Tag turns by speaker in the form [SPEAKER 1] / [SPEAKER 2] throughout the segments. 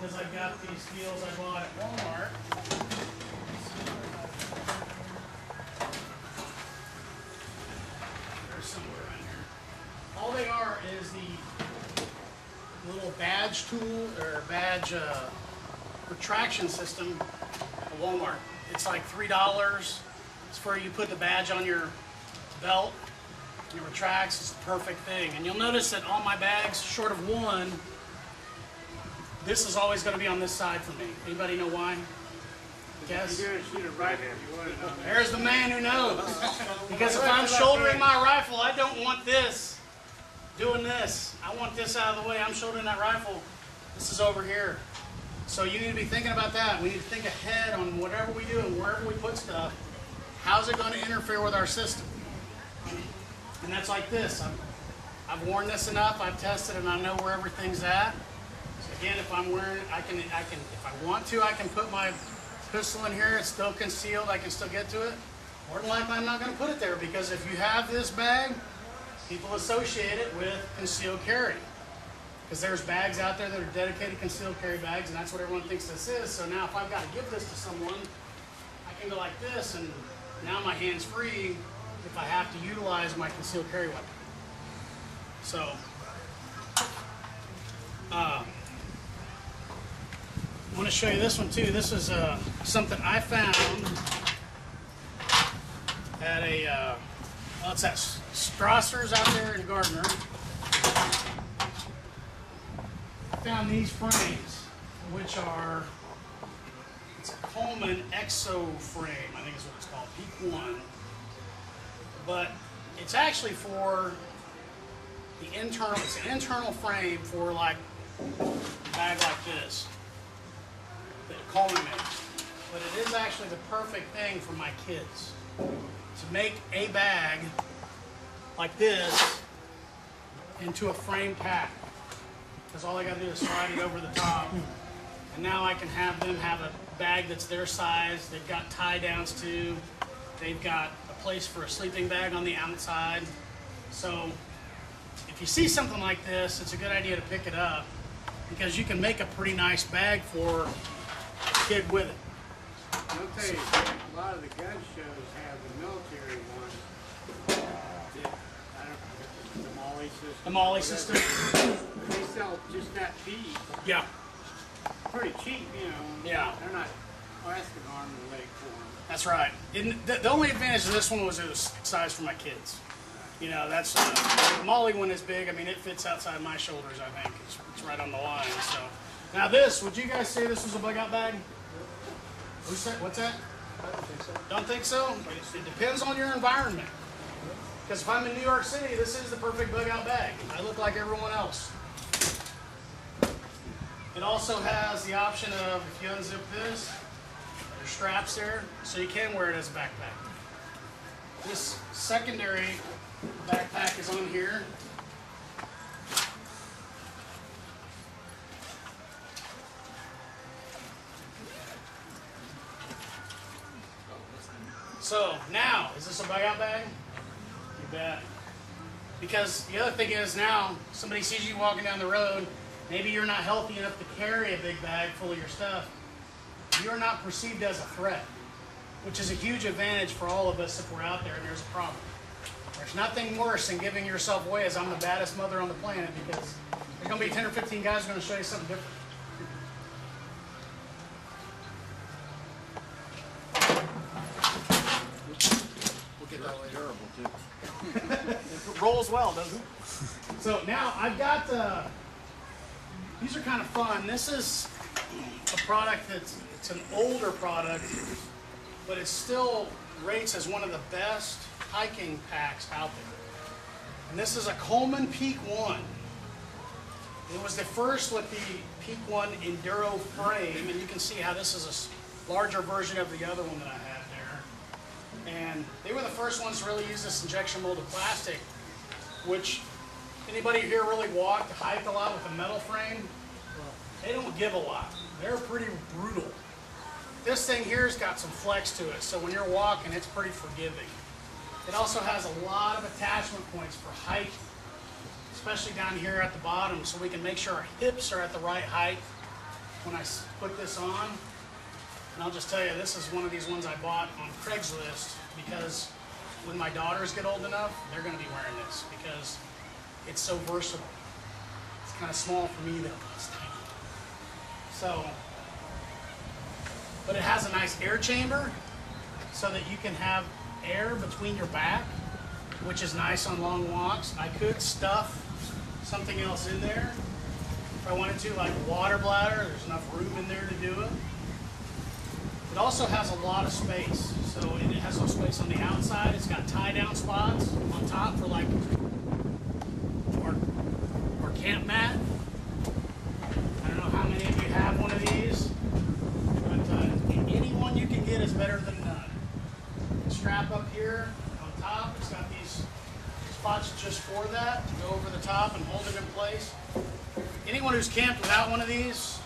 [SPEAKER 1] because I've got these deals I bought at Walmart. There's somewhere around here. All they are is the little badge tool or badge retraction system at Walmart. It's like $3. It's where you put the badge on your belt. It retracts. It's the perfect thing. And you'll notice that all my bags, short of one, this is always going to be on this side for me. Anybody know why? Guess?
[SPEAKER 2] You're going to shoot a rifle if you want to know.
[SPEAKER 1] There's the man who knows. Because if I'm shouldering my rifle, I don't want this doing this. I want this out of the way. I'm shouldering that rifle. This is over here. So you need to be thinking about that. We need to think ahead on whatever we do and wherever we put stuff. How's it going to interfere with our system? And that's like this. I've worn this enough. I've tested and I know where everything's at. So again, if I'm wearing it, I can. If I want to, I can put my pistol in here. It's still concealed. I can still get to it. More than likely, I'm not going to put it there because if you have this bag, people associate it with concealed carry. Because there's bags out there that are dedicated concealed carry bags, and that's what everyone thinks this is. So now, if I've got to give this to someone, I can go like this, and now my hand's free if I have to utilize my concealed carry weapon. So, I want to show you this one too. This is something I found at a, well, it's at Strasser's out there in Gardner. I found these frames, which are, it's a Coleman Exo frame, I think is what it's called, Peak 1. But it's actually for the internal, it's an internal frame for like a bag like this that Coleman makes. But it is actually the perfect thing for my kids. To make a bag like this into a frame pack. Because all I got to do is slide it over the top. And now I can have them have a bag that's their size. They've got tie downs too. They've got a place for a sleeping bag on the outside. So if you see something like this, it's a good idea to pick it up because you can make a pretty nice bag for a kid with it.
[SPEAKER 2] I'll tell you, a lot of the gun shows have the military ones. I don't know, the MOLLE system.
[SPEAKER 1] The MOLLE system.
[SPEAKER 2] They sell just that piece.
[SPEAKER 1] Yeah.
[SPEAKER 2] Pretty cheap, you know.
[SPEAKER 1] Yeah.
[SPEAKER 2] They're not plastic arm and leg for them.
[SPEAKER 1] That's right. The only advantage of this one was it was size for my kids. You know, that's the MOLLE one is big. I mean, it fits outside my shoulders, I think. It's right on the line. So now this, would you guys say this was a bug out bag? What's that?
[SPEAKER 3] I don't think so.
[SPEAKER 1] Don't think so? It depends on your environment. Because if I'm in New York City, this is the perfect bug out bag. I look like everyone else. It also has the option of, if you unzip this, there's straps there, so you can wear it as a backpack. This secondary backpack is on here. So now, is this a bug out bag? You bet. Because the other thing is now, somebody sees you walking down the road, maybe you're not healthy enough to carry a big bag full of your stuff. You're not perceived as a threat, which is a huge advantage for all of us if we're out there and there's a problem. There's nothing worse than giving yourself away as I'm the baddest mother on the planet because there's going to be 10 or 15 guys who are going to show you something different. We'll get that later. It rolls well, doesn't it? So now I've got, these are kind of fun. This is a product it's an older product, but it still rates as one of the best hiking packs out there. And this is a Coleman Peak 1. It was the first with the Peak 1 Enduro frame, and you can see how this is a larger version of the other one that I had there. And they were the first ones to really use this injection molded plastic, which anybody here really walked, hiked a lot with a metal frame? They don't give a lot. They're pretty brutal. This thing here's got some flex to it, so when you're walking, it's pretty forgiving. It also has a lot of attachment points for hiking, especially down here at the bottom, so we can make sure our hips are at the right height. when I put this on, and I'll just tell you, this is one of these ones I bought on Craigslist because when my daughters get old enough, they're going to be wearing this because it's so versatile. It's kind of small for me though, it's tiny. So, but it has a nice air chamber so that you can have air between your back, which is nice on long walks. I could stuff something else in there if I wanted to, like a water bladder. There's enough room in there to do it. It also has a lot of space. So it has some space on the outside. It's got tie-down spots on top for like or camp mat. I don't know how many of you have one of these, but any one you can get is better than none. The strap up here on top, it's got these spots just for that to go over the top and hold it in place. Anyone who's camped without one of these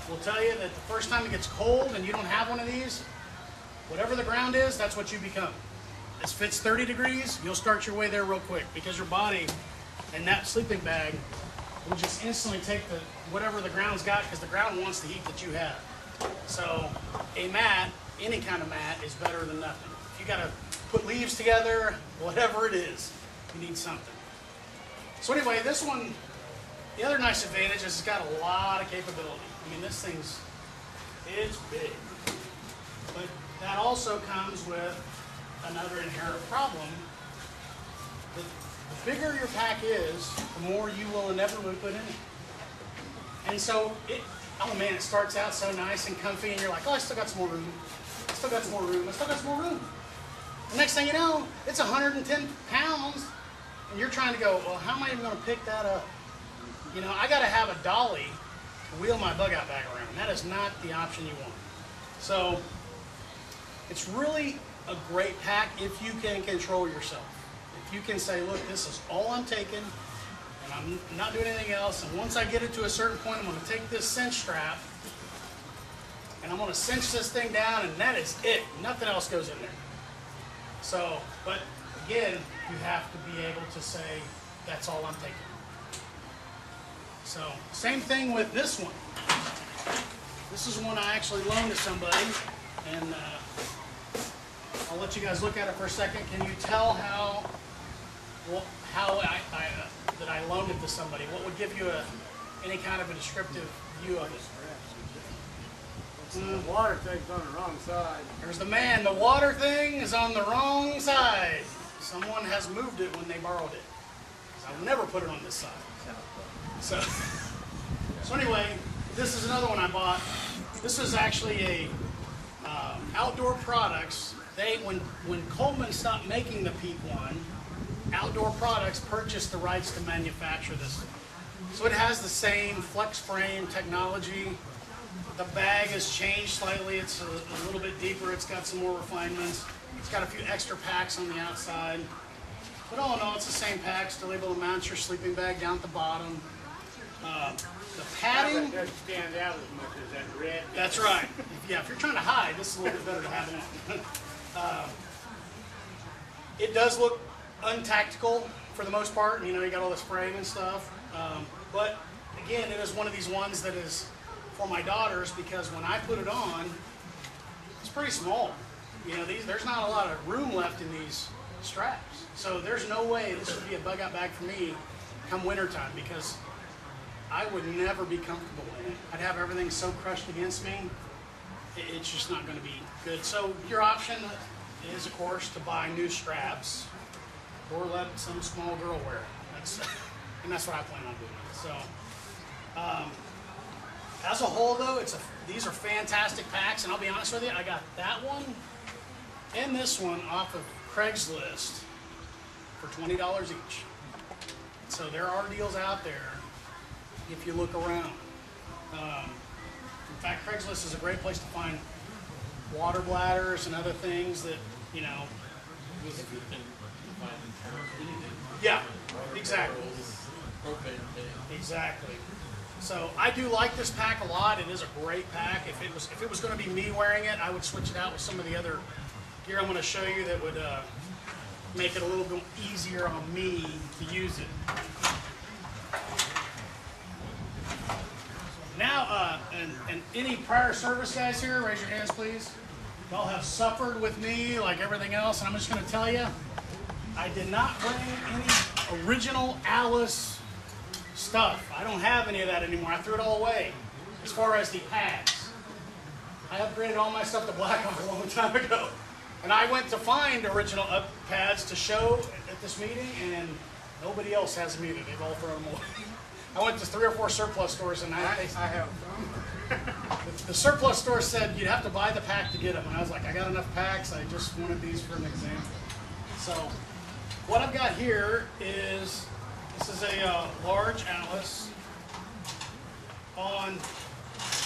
[SPEAKER 1] will tell you that the first time it gets cold and you don't have one of these, whatever the ground is, that's what you become. This fits 30 degrees, you'll start your way there real quick because your body and that sleeping bag will just instantly take the whatever the ground's got because the ground wants the heat that you have. So a mat, any kind of mat, is better than nothing. If you gotta put leaves together, whatever it is, you need something. So anyway, this one, the other nice advantage is it's got a lot of capability. I mean, this it's big. But that also comes with another inherent problem. The bigger your pack is, the more you will inevitably put in it. And so, oh man, it starts out so nice and comfy, and you're like, oh, I still got some more room. I still got some more room. I still got some more room. The next thing you know, it's 110 pounds, and you're trying to go, well, how am I even going to pick that up? You know, I got to have a dolly to wheel my bug out bag around. That is not the option you want. So, it's really a great pack if you can control yourself. If you can say, look, this is all I'm taking, and I'm not doing anything else, and once I get it to a certain point, I'm going to take this cinch strap, and I'm going to cinch this thing down, and that is it. Nothing else goes in there. So, but again, you have to be able to say, that's all I'm taking. So, same thing with this one. This is one I actually loaned to somebody, and I'll let you guys look at it for a second. Can you tell how that I loaned it to somebody? What would give you any kind of a descriptive view of it?
[SPEAKER 2] The water thing's on the wrong side.
[SPEAKER 1] There's the man. The water thing is on the wrong side. Someone has moved it when they borrowed it. I would never put it on this side. So anyway, this is another one I bought. This is actually a Outdoor Products. When Coleman stopped making the Peak one, Outdoor Products purchased the rights to manufacture this. So it has the same flex frame technology. The bag has changed slightly. It's a little bit deeper. It's got some more refinements. It's got a few extra packs on the outside. But all in all, it's the same pack. Still able to mount your sleeping bag down at the bottom. The padding
[SPEAKER 2] That doesn't stand out as much as that red.
[SPEAKER 1] That's right. Yeah, if you're trying to hide, this is a little bit better to have on. It does look untactical for the most part. You know, you got all this frame and stuff. But again, it is one of these ones that is for my daughters because when I put it on, it's pretty small. You know, there's not a lot of room left in these straps. So there's no way this would be a bug out bag for me come wintertime because I would never be comfortable in it. I'd have everything so crushed against me, it's just not going to be good. So your option is, of course, to buy new straps or let some small girl wear it. And that's what I plan on doing. So, as a whole, though, these are fantastic packs, and I'll be honest with you, I got that one and this one off of Craigslist for $20 each. So there are deals out there if you look around. In fact, Craigslist is a great place to find water bladders and other things that, you know. Yeah, exactly. Exactly. So I do like this pack a lot. It is a great pack. If it was going to be me wearing it, I would switch it out with some of the other gear I'm going to show you that would make it a little bit easier on me to use it. Now, And any prior service guys here, raise your hands please. Y'all have suffered with me like everything else, and I'm just gonna tell you, I did not bring any original A.L.I.C.E stuff. I don't have any of that anymore. I threw it all away. As far as the pads, I upgraded all my stuff to Blackhawk a long time ago. And I went to find original pads to show at this meeting, and nobody else has them either. They've all thrown them away. I went to 3 or 4 surplus stores, and
[SPEAKER 2] I have some.
[SPEAKER 1] the surplus store said you'd have to buy the pack to get them. And I was like, I got enough packs. I just wanted these for an example. So what I've got here is, this is a large A.L.I.C.E on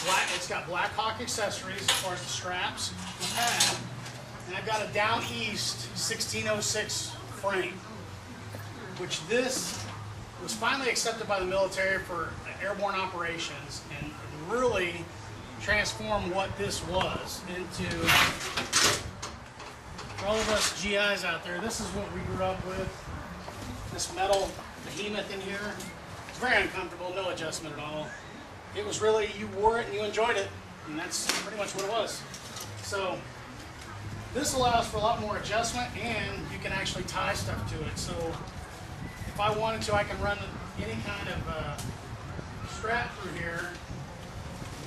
[SPEAKER 1] black. It's got Blackhawk accessories as far as the straps, the pad, and I've got a Down East 1606 frame, which this was finally accepted by the military for airborne operations and really transformed what this was into, for all of us GIs out there, this is what we grew up with. This metal behemoth in here. It's very uncomfortable, no adjustment at all. It was really, you wore it and you enjoyed it, and that's pretty much what it was. So this allows for a lot more adjustment, and you can actually tie stuff to it. So if I wanted to, I can run any kind of strap through here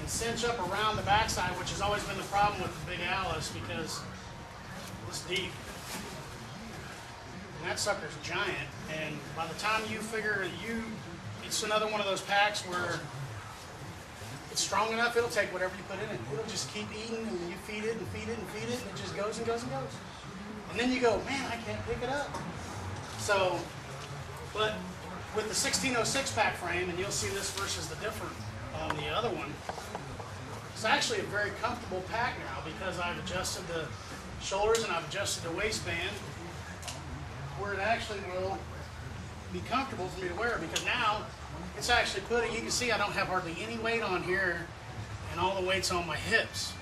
[SPEAKER 1] and cinch up around the backside, which has always been the problem with the big A.L.I.C.E because it's deep. And that sucker's giant, and by the time you figure it's another one of those packs where it's strong enough, it'll take whatever you put in it. It'll just keep eating, and you feed it and feed it and feed it, and it just goes and goes and goes. And then you go, man, I can't pick it up. So, but with the 1606 pack frame, and you'll see this versus the different on the other one, it's actually a very comfortable pack now because I've adjusted the shoulders and I've adjusted the waistband where it actually will be comfortable for me to wear, because now it's actually putting, you can see I don't have hardly any weight on here and all the weight's on my hips.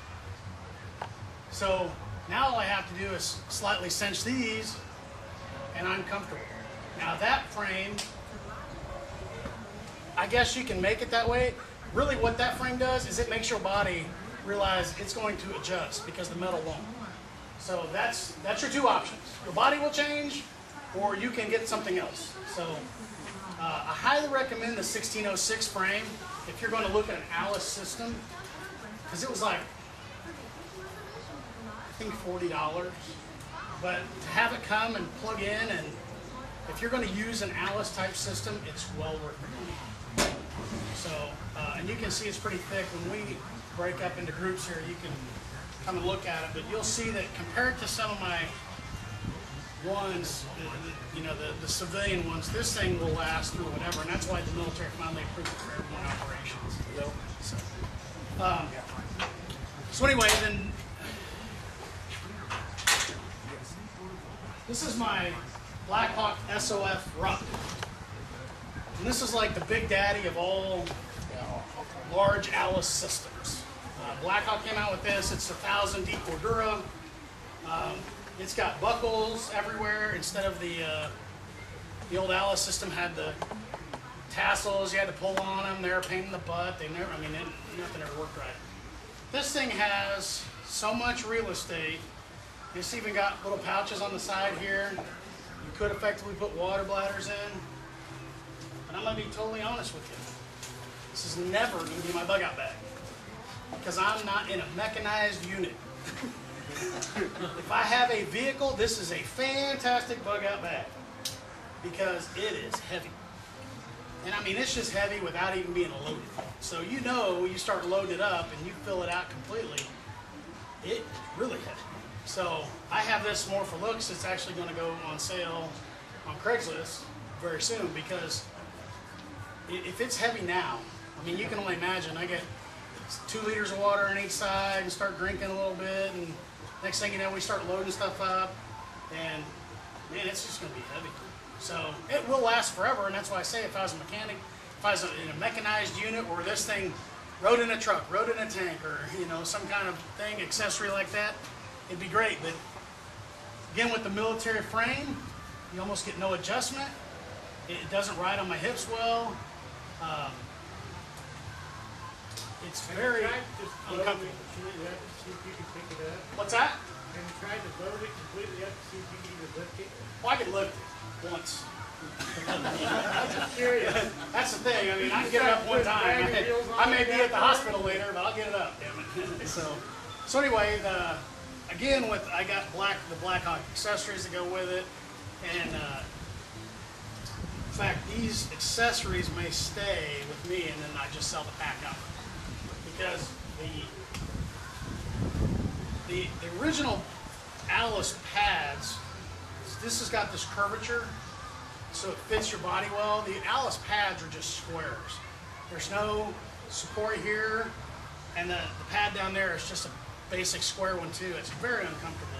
[SPEAKER 1] So now all I have to do is slightly cinch these and I'm comfortable. Now that frame, I guess you can make it that way. Really what that frame does is it makes your body realize it's going to adjust because the metal won't. So that's your two options. Your body will change, or you can get something else. So I highly recommend the 1606 frame if you're going to look at an A.L.I.C.E system, because it was like, I think $40. But to have it come and plug in, and if you're going to use an A.L.I.C.E type system, it's well worth the money. So, and you can see it's pretty thick. When we break up into groups here, you can come and look at it, but you'll see that compared to some of my ones, you know, the civilian ones, this thing will last through whatever, and that's why the military finally approved it for airborne operations. So anyway, then this is my Blackhawk SOF ruck. And this is like the big daddy of all large A.L.I.C.E systems. Blackhawk came out with this. It's 1,000 D Cordura. It's got buckles everywhere instead of the old A.L.I.C.E system had the tassels. You had to pull on them. They're a pain in the butt. They never, I mean, nothing ever worked right. This thing has so much real estate. It's even got little pouches on the side here. You could effectively put water bladders in. But I'm going to be totally honest with you. This is never going to be my bug out bag, because I'm not in a mechanized unit. If I have a vehicle, this is a fantastic bug out bag because it is heavy. And I mean, it's just heavy without even being loaded. So you know, you start loading it up and you fill it out completely, it's really heavy. So I have this more for looks. It's actually going to go on sale on Craigslist very soon, because if it's heavy now, I mean, you can only imagine. I get 2 liters of water on each side and start drinking a little bit, and next thing you know, we start loading stuff up, and man, it's just going to be heavy. So it will last forever, and that's why I say if I was a mechanic, if I was in a mechanized unit, or this thing rode in a truck, rode in a tank, or you know, some kind of thing, accessory like that, it'd be great. But again, with the military frame, you almost get no adjustment. It doesn't ride on my hips well. it's
[SPEAKER 2] Have
[SPEAKER 1] very
[SPEAKER 2] you tried just loading it
[SPEAKER 1] uncomfortable.
[SPEAKER 2] completely up to see if you can pick it up?
[SPEAKER 1] What's that?
[SPEAKER 2] Have you tried to load it completely up to see if you can even lift it?
[SPEAKER 1] Well, I could lift it once.
[SPEAKER 2] I'm just curious.
[SPEAKER 1] That's the thing. I mean, I can get it up one time. I may be at the hospital later, but I'll get it up. Damn it. So anyway, again with I got the Blackhawk accessories that go with it, and in fact, these accessories may stay with me, and then I just sell the pack up because the original A.L.I.C.E pads. This has got this curvature, so it fits your body well. The A.L.I.C.E pads are just squares. There's no support here, and the pad down there is just a basic square one too. It's very uncomfortable.